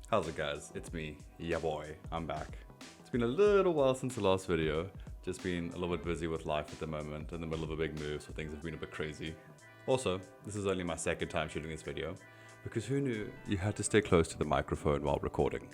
How's it guys? It's me, ya boy, I'm back. It's been a little while since the last video, just been a little bit busy with life at the moment, in the middle of a big move, so things have been a bit crazy. Also, this is only my second time shooting this video, because who knew you had to stay close to the microphone while recording.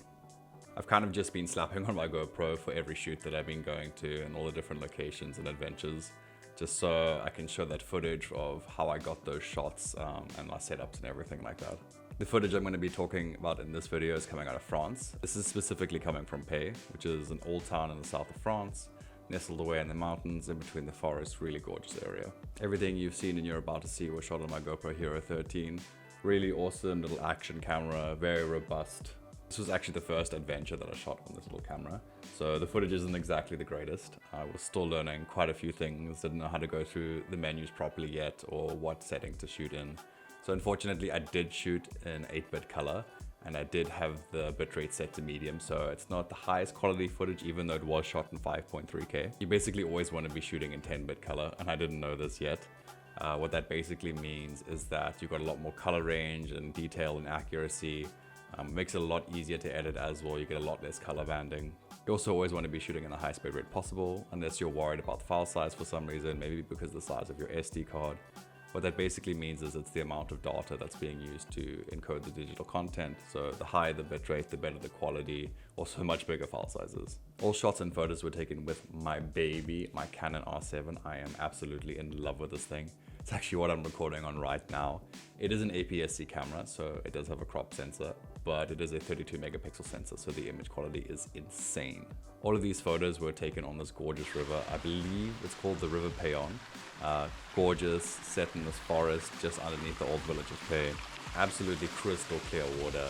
I've kind of just been slapping on my GoPro for every shoot that I've been going to and all the different locations and adventures, just so I can show that footage of how I got those shots and my setups and everything like that. The footage I'm going to be talking about in this video is coming out of France. This is specifically coming from Paillon, which is an old town in the south of France, nestled away in the mountains in between the forests, really gorgeous area. Everything you've seen and you're about to see was shot on my GoPro Hero 13. Really awesome little action camera, very robust. This was actually the first adventure that I shot on this little camera, so the footage isn't exactly the greatest. I was still learning quite a few things, didn't know how to go through the menus properly yet or what setting to shoot in. So unfortunately I did shoot in 8-bit color and I did have the bitrate set to medium, so it's not the highest quality footage even though it was shot in 5.3K. You basically always want to be shooting in 10-bit color, and I didn't know this yet. What that basically means is that you've got a lot more color range and detail and accuracy. Makes it a lot easier to edit as well. You get a lot less color banding. You also always want to be shooting in the highest bitrate possible, unless you're worried about the file size for some reason, maybe because of the size of your SD card. What that basically means is it's the amount of data that's being used to encode the digital content. So the higher the bitrate, the better the quality, also much bigger file sizes. All shots and photos were taken with my baby, my Canon R7. I am absolutely in love with this thing. It's actually what I'm recording on right now. It is an APS-C camera, so it does have a crop sensor, but it is a 32 megapixel sensor, so the image quality is insane. All of these photos were taken on this gorgeous river. I believe it's called the River Paillon. Gorgeous, set in this forest just underneath the old village of Paillon. Absolutely crystal clear water,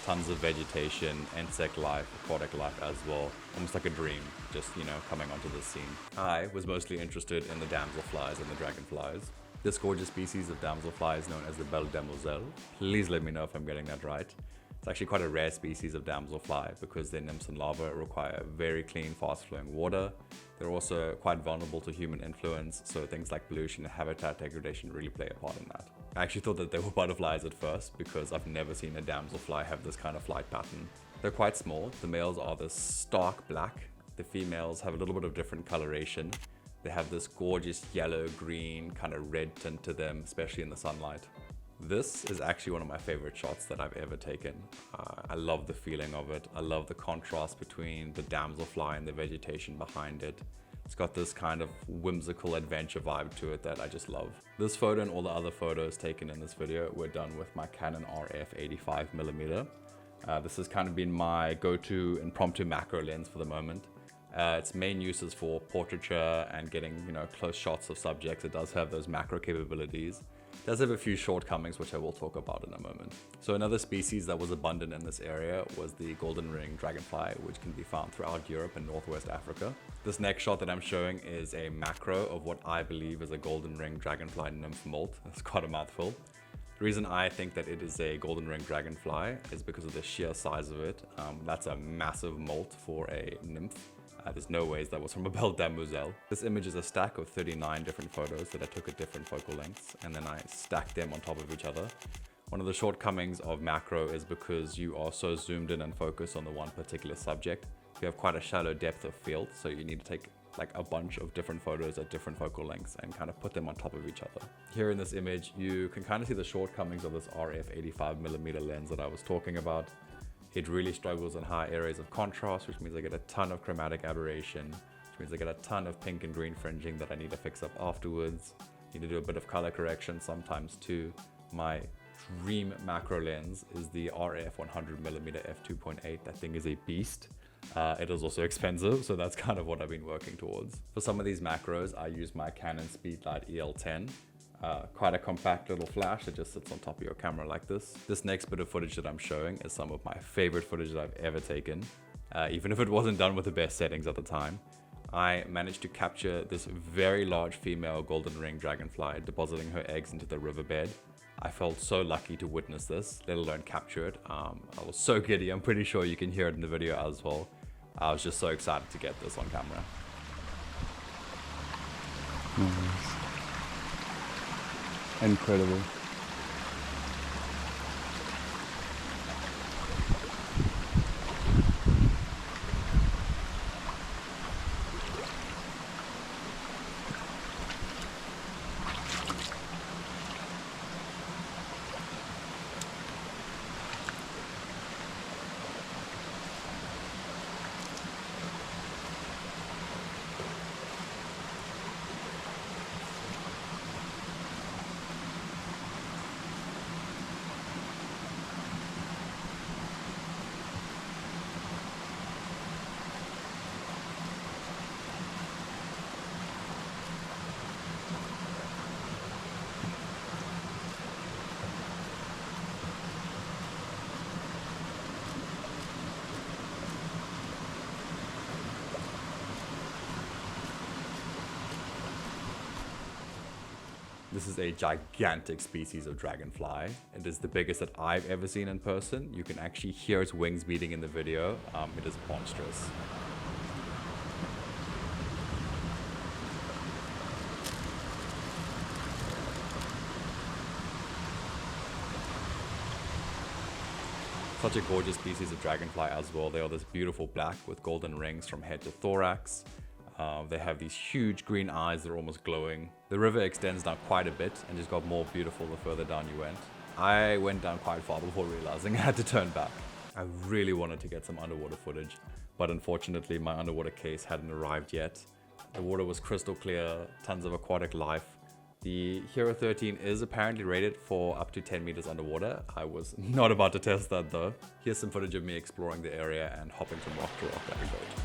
tons of vegetation, insect life, aquatic life as well. Almost like a dream, just, coming onto this scene. I was mostly interested in the damselflies and the dragonflies. This gorgeous species of damselfly is known as the belle demoiselle. Please let me know if I'm getting that right. It's actually quite a rare species of damselfly because their nymphs and larvae require very clean, fast-flowing water. They're also quite vulnerable to human influence, so things like pollution and habitat degradation really play a part in that. I actually thought that they were butterflies at first because I've never seen a damselfly have this kind of flight pattern. They're quite small. The males are this stark black. The females have a little bit of different coloration. They have this gorgeous yellow-green kind of red tint to them, especially in the sunlight. This is actually one of my favorite shots that I've ever taken. I love the feeling of it. I love the contrast between the damselfly and the vegetation behind it. It's got this kind of whimsical adventure vibe to it that I just love. This photo and all the other photos taken in this video were done with my Canon RF 85mm. This has kind of been my go-to impromptu macro lens for the moment. Its main use is for portraiture and getting, close shots of subjects. It does have those macro capabilities. It does have a few shortcomings, which I will talk about in a moment. So another species that was abundant in this area was the golden ring dragonfly, which can be found throughout Europe and Northwest Africa. This next shot that I'm showing is a macro of what I believe is a golden ring dragonfly nymph molt. It's quite a mouthful. The reason I think that it is a golden ring dragonfly is because of the sheer size of it. That's a massive molt for a nymph. There's no ways that was from a belle demoiselle. This image is a stack of 39 different photos that I took at different focal lengths, and then I stacked them on top of each other. One of the shortcomings of macro is because you are so zoomed in and focused on the one particular subject. You have quite a shallow depth of field, so you need to take like a bunch of different photos at different focal lengths and kind of put them on top of each other. Here in this image, you can kind of see the shortcomings of this RF 85mm lens that I was talking about. It really struggles in high areas of contrast, which means I get a ton of chromatic aberration, which means I get a ton of pink and green fringing that I need to fix up afterwards. Need to do a bit of color correction sometimes too. My dream macro lens is the RF 100mm f2.8. That thing is a beast. It is also expensive, so that's kind of what I've been working towards. For some of these macros, I use my Canon Speedlight EL10. Quite a compact little flash that just sits on top of your camera like this. This next bit of footage that I'm showing is some of my favorite footage that I've ever taken, even if it wasn't done with the best settings at the time. I managed to capture this very large female golden ring dragonfly depositing her eggs into the riverbed. I felt so lucky to witness this, let alone capture it. I was so giddy. I'm pretty sure you can hear it in the video as well. I was just so excited to get this on camera. Nice. Incredible. This is a gigantic species of dragonfly. It is the biggest that I've ever seen in person. You can actually hear its wings beating in the video. It is monstrous. Such a gorgeous species of dragonfly as well. They are this beautiful black with golden rings from head to thorax. They have these huge green eyes that are almost glowing. The river extends down quite a bit and just got more beautiful the further down you went. I went down quite far before realizing I had to turn back. I really wanted to get some underwater footage, but unfortunately my underwater case hadn't arrived yet. The water was crystal clear, tons of aquatic life. The Hero 13 is apparently rated for up to 10 meters underwater. I was not about to test that though. Here's some footage of me exploring the area and hopping from rock to rock like a goat.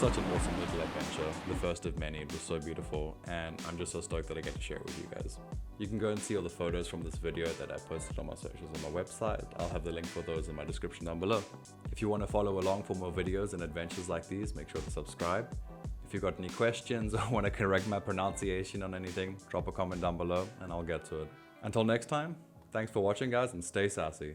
Such an awesome little adventure, the first of many. It was so beautiful, and I'm just so stoked that I get to share it with you guys. You can go and see all the photos from this video that I posted on my socials on my website. I'll have the link for those in my description down below. If you want to follow along for more videos and adventures like these, make sure to subscribe. If you've got any questions or want to correct my pronunciation on anything, drop a comment down below and I'll get to it. Until next time, thanks for watching guys, and stay sassy.